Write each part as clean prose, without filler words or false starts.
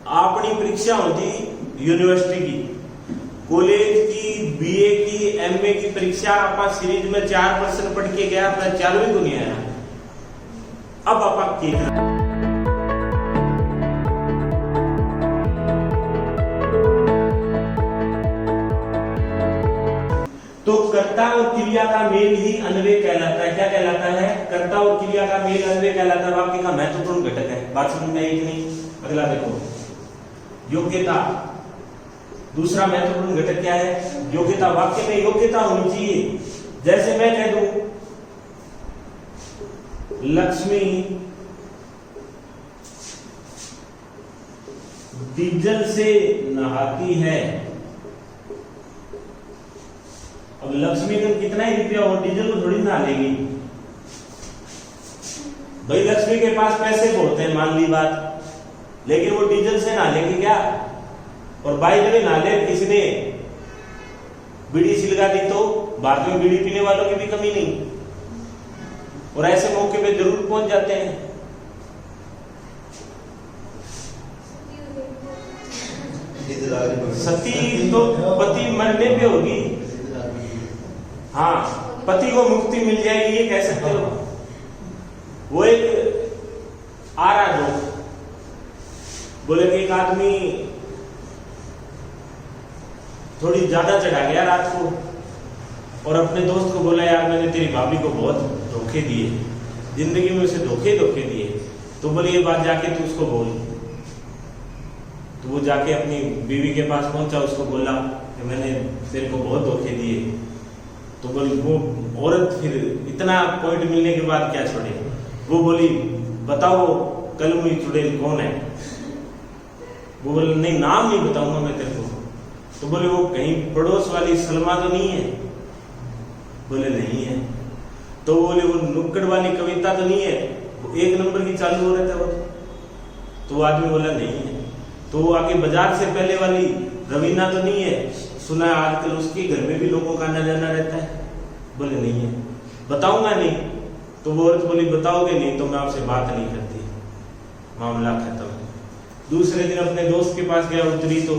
अपनी परीक्षा होती यूनिवर्सिटी की, कॉलेज की, बीए की, एमए की परीक्षा आप सीरीज में 4 प्रश्न पढ़ के गया, अपना 4वीं को नहीं आया। अब आप तो कर्ता और क्रिया का मेल ही अन्वय कहलाता है। क्या कहलाता है? कर्ता और क्रिया का मेल अन्वय कहलाता है। वाक्य का महत्वपूर्ण घटक है। बात समझ में आई कि नहीं? अगला देखो, योग्यता। दूसरा महत्वपूर्ण घटक क्या है? योग्यता। वाक्य में योग्यता होनी चाहिए। जैसे मैं कह दूं लक्ष्मी डीजल से नहाती है। अब लक्ष्मी को कितना ही रुपया हो, डीजल को थोड़ी नहा लेगी भाई। लक्ष्मी के पास पैसे बहुत हैं, मान ली बात, लेकिन वो डीजल से नहा लेगी क्या? और बाई द वे नहा ले किसी ने बीड़ी सी लगा दी तो भारत में बीड़ी पीने वालों की भी कमी नहीं, और ऐसे मौके पे जरूर पहुंच जाते हैं। सती तो पति मरने पे होगी। हाँ, पति को मुक्ति मिल जाएगी, ये कह सकते हो। वो एक आ रहा जो बोले कि एक आदमी थोड़ी ज्यादा चढ़ा गया रात को, और अपने दोस्त को बोला यार मैंने तेरी भाभी को बहुत धोखे दिए, जिंदगी में उसे धोखे दिए। तो बोले ये बात जाके तू उसको बोल। तो वो जाके अपनी बीवी के पास पहुंचा, उसको बोला कि मैंने तेरे को बहुत धोखे दिए। तो बोली वो औरत फिर इतना पॉइंट मिलने के बाद क्या छोड़े, वो बोली बताओ कलमुई चुड़ैल कौन है? वो बोले नहीं नाम नहीं बताऊंगा मैं तेरे को। तो बोले वो कहीं पड़ोस वाली सलमा तो नहीं है? बोले नहीं है। तो बोले वो नुक्कड़ वाली कविता तो नहीं है, वो 1 नंबर की चालू हो रहा था वो? तो वो आदमी बोला नहीं है। तो वो आगे बाजार से पहले वाली रवीना तो नहीं है? सुना आजकल उसके घर में भी लोगों का आना जाना रहता है। बोले नहीं है। बताऊंगा नहीं। तो वो औरत बोली बताओगे नहीं तो मैं आपसे बात नहीं करती। मामला खत्म। दूसरे दिन अपने दोस्त के पास गया, उतरी तो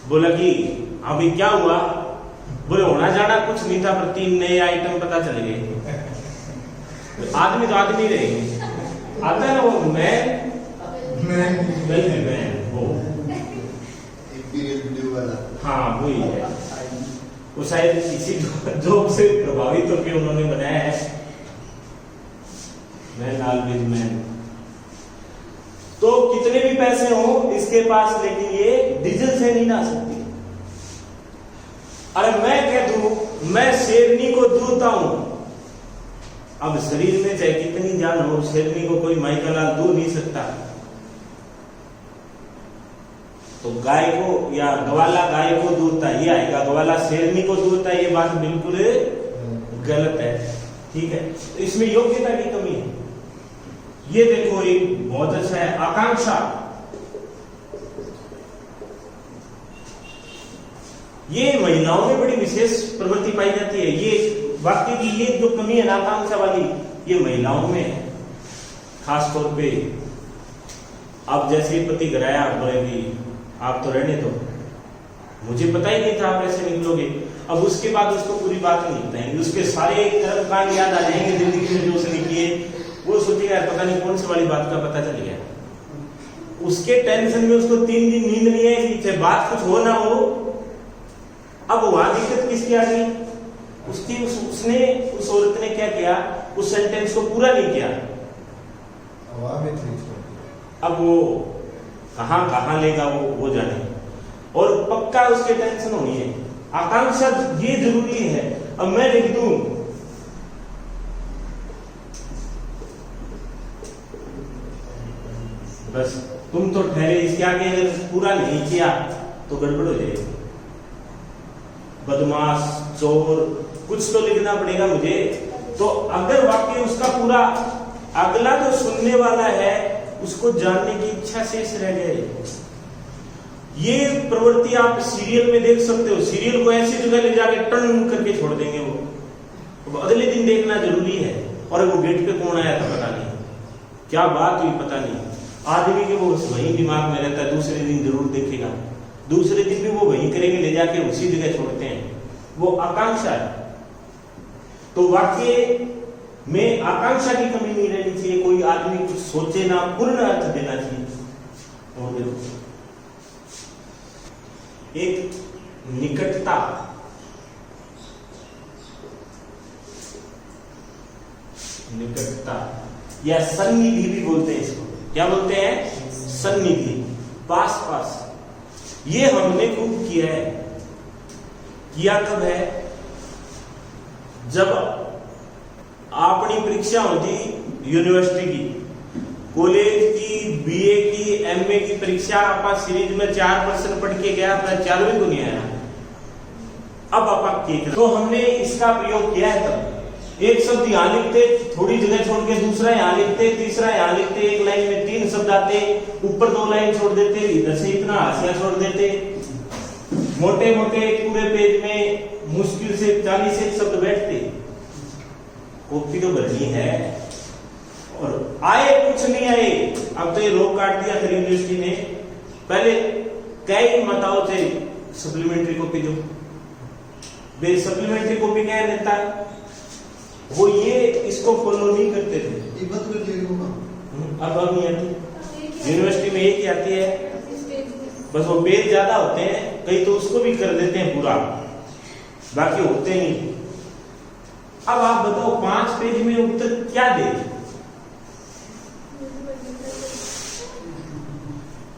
बोला कि अभी क्या हुआ? बोले होना जाना कुछ नहीं था, पर 3 नए आइटम पता चल गए। आदमी तो आदमी रहेंगे, आता है ना वो मैं वो हाँ वही है। वो शायद इसी जोक से प्रभावित होकर उन्होंने बनाया है मैन ऑलवेज मैन। तो कितने भी पैसे हो इसके पास, लेकिन ये डीजल से नहीं नहा सकती। अरे मैं कह दूं मैं शेरनी को दूहता हूं, अब शरीर में चाहे कितनी जान हो, शेरनी को कोई माई का लाल दूह नहीं सकता। तो गाय को या गवाला गाय को दूहता ये आएगा, गवाला शेरनी को दूहता, ये बात बिल्कुल गलत है। ठीक है, तो इसमें योग्यता की कमी है। ये देखो एक बहुत अच्छा है, आकांक्षा। ये महिलाओं में बड़ी विशेष प्रवृत्ति पाई जाती है। ये वाक्य की ये जो कमी है ना आकांक्षा वाली, ये महिलाओं में है खास तौर पे। अब जैसे पति घराया, बोले कि आप तो रहने दो, मुझे पता ही नहीं था आप ऐसे निकलोगे। अब उसके बाद उसको पूरी बात नहीं बताएंगे, उसके सारे कर्मकांड याद आ जाएंगे जिंदगी में जो उसने किए। वो सोचेगा पता नहीं कौन सी वाली बात का पता चल गया। उसके टेंशन में उसको 3 दिन नींद नहीं आई, चाहे बात कुछ हो ना हो। अब वहां दिक्कत किसकी आ गई? उसकी उसने उस औरत ने क्या किया, उस सेंटेंस को पूरा नहीं किया। अब वो कहां लेगा वो जाने, और पक्का उसके टेंशन होनी है। आकांक्षा ये जरूरी है। अब मैं लिख दूं बस तुम तो ठहरे, इसके आगे अगर पूरा नहीं किया तो गड़बड़ हो जाएगी। बदमाश, चोर, कुछ तो लिखना पड़ेगा मुझे। तो अगर वाक्य उसका पूरा, अगला जो सुनने वाला है उसको जानने की इच्छा शेष रह गए। ये प्रवृत्ति आप सीरियल में देख सकते हो। सीरियल को ऐसी जगह ले जाके टर्न करके छोड़ देंगे वो, तो अगले दिन देखना जरूरी है। और वो गेट पे कौन आया था पता नहीं, क्या बात हुई पता नहीं। आदमी के वो वही दिमाग में रहता है, दूसरे दिन जरूर देखेगा, दूसरे दिन भी वो वही करेंगे, ले जाके उसी जगह छोड़ते हैं, वो आकांक्षा है। तो वाक्य में आकांक्षा की कमी नहीं रहनी चाहिए, कोई आदमी कुछ सोचे ना, पूर्ण अर्थ देना चाहिए। और देखो एक निकटता, निकटता या सन्निधि भी बोलते हैं इसको, क्या बोलते हैं? सन्निधि, पास पास। ये हमने खूब किया है। किया कब है? जब अपनी परीक्षा होती यूनिवर्सिटी की, कॉलेज की, बीए की, एमए की परीक्षा, आप सीरीज में 4 प्रश्न पढ़ के गया, अपना 4वीं को नहीं आया, अब आप तो हमने इसका प्रयोग किया है। तब एक शब्द यहां लिखते, थोड़ी जगह छोड़ के दूसरा यहां लिखते, तीसरा यहां लिखते, एक लाइन में 3 शब्द आते, ऊपर 2 लाइन छोड़ देते, इधर से इतना हाशिया छोड़ देते, मोटे मोटे पूरे पेज में मुश्किल से 40 शब्द बैठते। कॉपी तो भरनी है, और आए कुछ नहीं आए। अब तो ये रोक काट दिया फिर यूनिवर्सिटी ने, पहले कई बताओ थे सप्लीमेंट्री कॉपी दो, वे सप्लीमेंट्री कॉपी क्या देता है, वो ये इसको फॉलो नहीं करते थे। अब नहीं आती यूनिवर्सिटी में, एक ही आती है, बस वो पेज ज्यादा होते हैं, कई तो उसको भी कर देते हैं पूरा, बाकी होते नहीं। अब आप बताओ 5 पेज में उत्तर क्या दे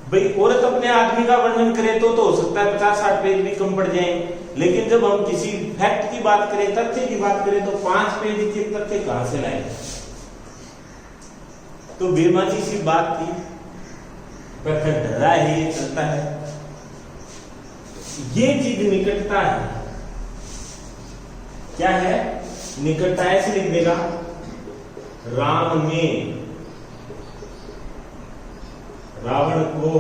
भाई? औरत अपने आदमी का वर्णन करे तो हो सकता है 50-60 पेज भी कम पड़ जाए, लेकिन जब हम किसी फैक्ट की बात करें, तथ्य की बात करें, तो 5 पेज के तथ्य कहां से लाए? तो बेमानी सी बात थी, पर डरा है, ये चलता है। ये चीज निकटता है। क्या है? निकटता। ऐसे लिख देगा, राम ने रावण को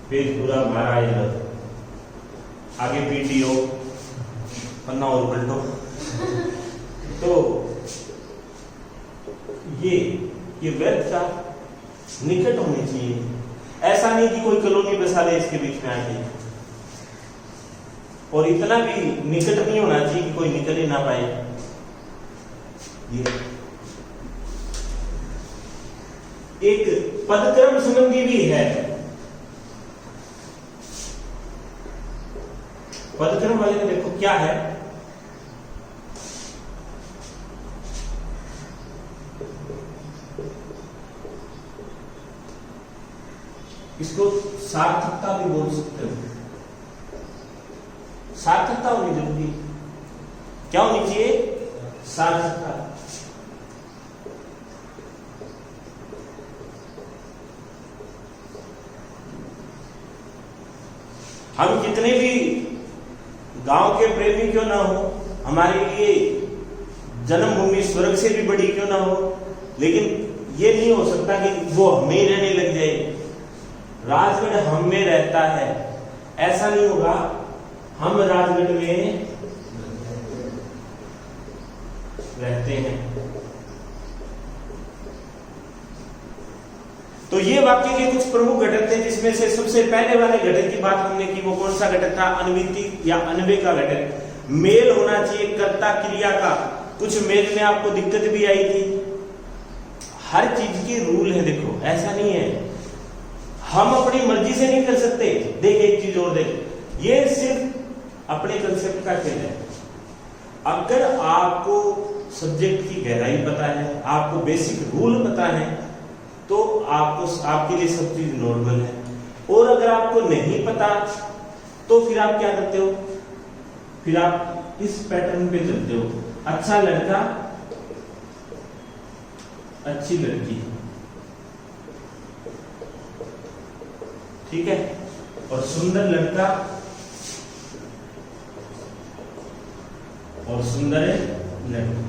पेज पूरा मारा, आगे पीटीओ, पन्ना और पलटो। तो ये व्यर्थ का निकट होनी चाहिए। ऐसा नहीं कि कोई कॉलोनी बसा ले इसके बीच में आके, और इतना भी निकट नहीं होना चाहिए कि कोई निकल ही ना पाए। ये एक पदक्रम संबंधी भी है। पदक्रम वाले में देखो क्या है, इसको सार्थकता भी बोल सकते हो। सार्थकता होनी जरूरी। क्या होनी चाहिए? सार्थकता। हम कितने भी गांव के प्रेमी क्यों ना हो, हमारे लिए जन्मभूमि स्वर्ग से भी बड़ी क्यों ना हो, लेकिन ये नहीं हो सकता कि वो हमें ही रहने लग जाए। राजगढ़ हम में रहता है, ऐसा नहीं होगा। हम राजगढ़ में रहते हैं। तो ये वाक्य के कुछ प्रमुख घटक थे, जिसमें से सबसे पहले वाले घटक की बात हमने की। वो कौन सा घटक था? अनविति या अनवे का घटक। मेल होना चाहिए कर्ता क्रिया का। कुछ मेल में आपको दिक्कत भी आई थी। हर चीज की रूल है, देखो ऐसा नहीं है हम अपनी मर्जी से नहीं कर सकते। देख एक चीज और देख, ये सिर्फ अपने कंसेप्ट का खेल है। अगर आपको सब्जेक्ट की गहराई पता है, आपको बेसिक रूल पता है, तो आपके लिए सब चीज नॉर्मल है। और अगर आपको नहीं पता तो फिर आप क्या करते हो? फिर आप इस पैटर्न पे चलते हो। अच्छा लड़का, अच्छी लड़की, ठीक है, और सुंदर लड़का और सुंदर लड़की।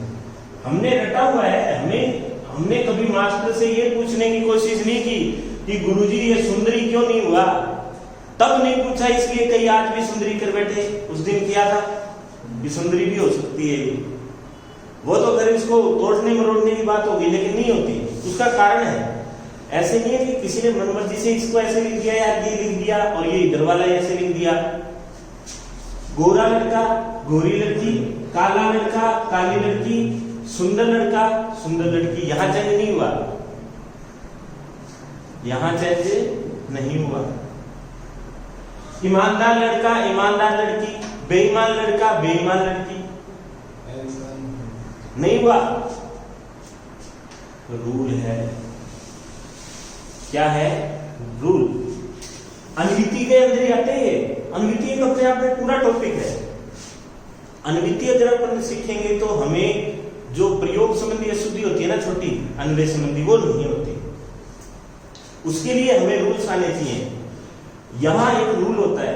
हमने रटा हुआ है। हमने कभी मास्टर से ये पूछने की कोशिश नहीं की कि गुरुजी ये सुंदरी क्यों नहीं हुआ। तब नहीं पूछा इसलिए कई आज भी सुंदरी कर बैठे। उस दिन किया था कि सुंदरी भी हो सकती है। वो तो अगर इसको तोड़ने मरोड़ने की बात होगी, लेकिन नहीं होती। उसका कारण है। ऐसे नहीं है कि किसी ने मनमर्जी से इसको ऐसे लिख दिया या ये लिख दिया और ये इधर वाला ऐसे लिख दिया। गोरा लड़का, गोरी लड़की, काला लड़का, काली लड़की, सुंदर लड़का, सुंदर लड़की, यहां चेंज नहीं हुआ, यहां चेंज नहीं हुआ। ईमानदार लड़का, ईमानदार लड़की, बेईमान लड़का, बेईमान लड़की, नहीं हुआ। रूल है, क्या है? रूल। अनविति के अंदर ही आते हैं। अनविति एक अपने आप में पूरा टॉपिक है। अनविति अगर अपन सीखेंगे तो हमें जो प्रयोग संबंधी अशुद्धि होती है ना छोटी, अन्वय संबंधी, वो नहीं होती। उसके लिए हमें रूल्स आने चाहिए। यहां एक रूल होता है,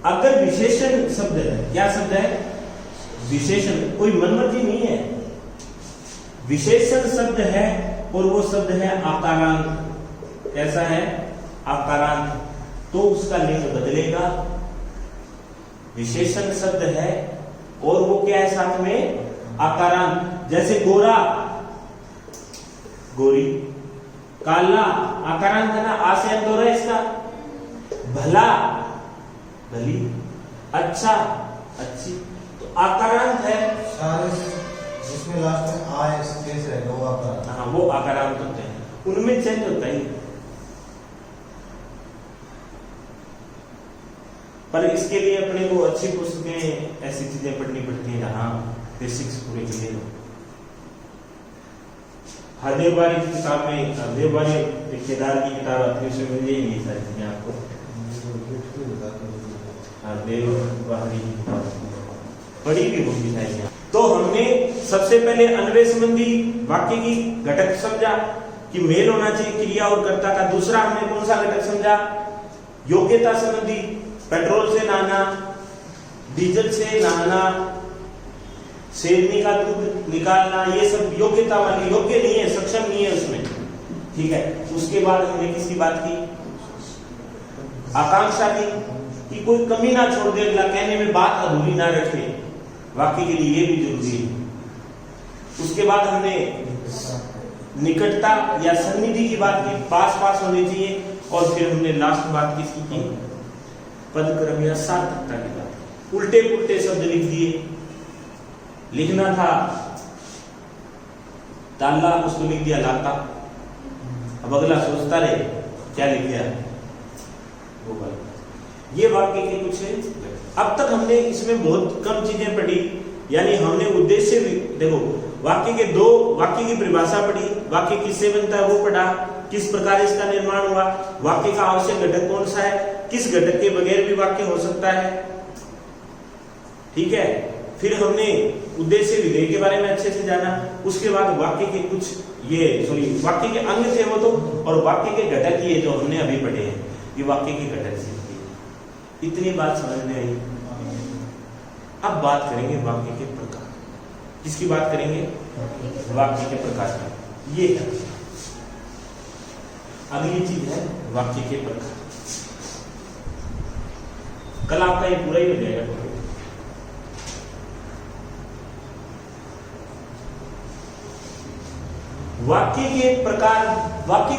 अगर विशेषण शब्द है, क्या शब्द है? विशेषण, कोई मनमर्जी नहीं है, विशेषण शब्द है और वो शब्द है आकारांत। कैसा है? आकारांत। तो उसका लिंग बदलेगा। विशेषण शब्द है और वो क्या है साथ में? आकारांत। जैसे गोरा, गोरी, काला, आकारांत है ना, आ से अंत हो रहा है इसका। भला, भली, अच्छा, अच्छी, तो आकारांत है। सारे जिसमें लास्ट में आ स्पेस है वो आकारांत। हाँ, वो आकारांत होते हैं, उनमें चेंज होता है। पर इसके लिए अपने को अच्छी पुस्तकें, ऐसी चीजें पढ़नी पड़ती हैं जहां बेसिक्स पूरे क्लियर हो। हरदेवबारी की किताब में, हरदेवबारी केदार की किताब आती है, उसमें मिल जाएंगी सारी चीजें आपको। हरदेवबारी की किताब पढ़ी भी होगी सारी। तो हमने सबसे पहले अन्वय संबंधी वाक्य की घटक समझा कि मेल होना चाहिए क्रिया और कर्ता का। दूसरा हमने कौन सा घटक समझा? योग्यता संबंधी, पेट्रोल से नहाना, डीजल से नहाना, शेरनी का दूध निकालना, ये सब योग्यता वाली, योग्य नहीं है, सक्षम नहीं है उसमें। ठीक है। उसके बाद हमने किसकी बात की? आकांक्षा की, कि कोई कमी ना छोड़ दे, अगला कहने में बात अधूरी ना रखे, वाक्य के लिए ये भी जरूरी है। उसके बाद हमने निकटता या सन्निधि की बात की, पास पास होनी चाहिए। और फिर हमने लास्ट बात किसकी की? पद क्रम या सार्थकता की बात। उल्टे पुल्टे शब्द लिख दिए, लिखना था ताला, उसको लिख दिया लाता। अब अगला सोचता रहे क्या लिख दिया, वो बात। ये वाक्य के कुछ है। अब तक हमने इसमें बहुत कम चीजें पढ़ी, यानी हमने उद्देश्य, देखो वाक्य के दो, वाक्य की परिभाषा पढ़ी, वाक्य किससे बनता है वो पढ़ा, किस प्रकार इसका निर्माण हुआ, वाक्य का आवश्यक घटक कौन सा है, किस घटक के बगैर भी वाक्य हो सकता है। ठीक है। फिर हमने उद्देश्य विधेय के बारे में अच्छे से जाना। उसके बाद वाक्य के कुछ वाक्य के अंग थे वो तो, और वाक्य के घटक ये जो हमने अभी पढ़े हैं, ये वाक्य के घटक से। इतनी बात समझ में आई। अब बात करेंगे वाक्य के प्रकार। किसकी बात करेंगे? वाक्य के प्रकार की। ये है अगली चीज है, वाक्य के प्रकार। कल आपका ये पूरा ही हो जाएगा। वाक्य के प्रकार, वाक्य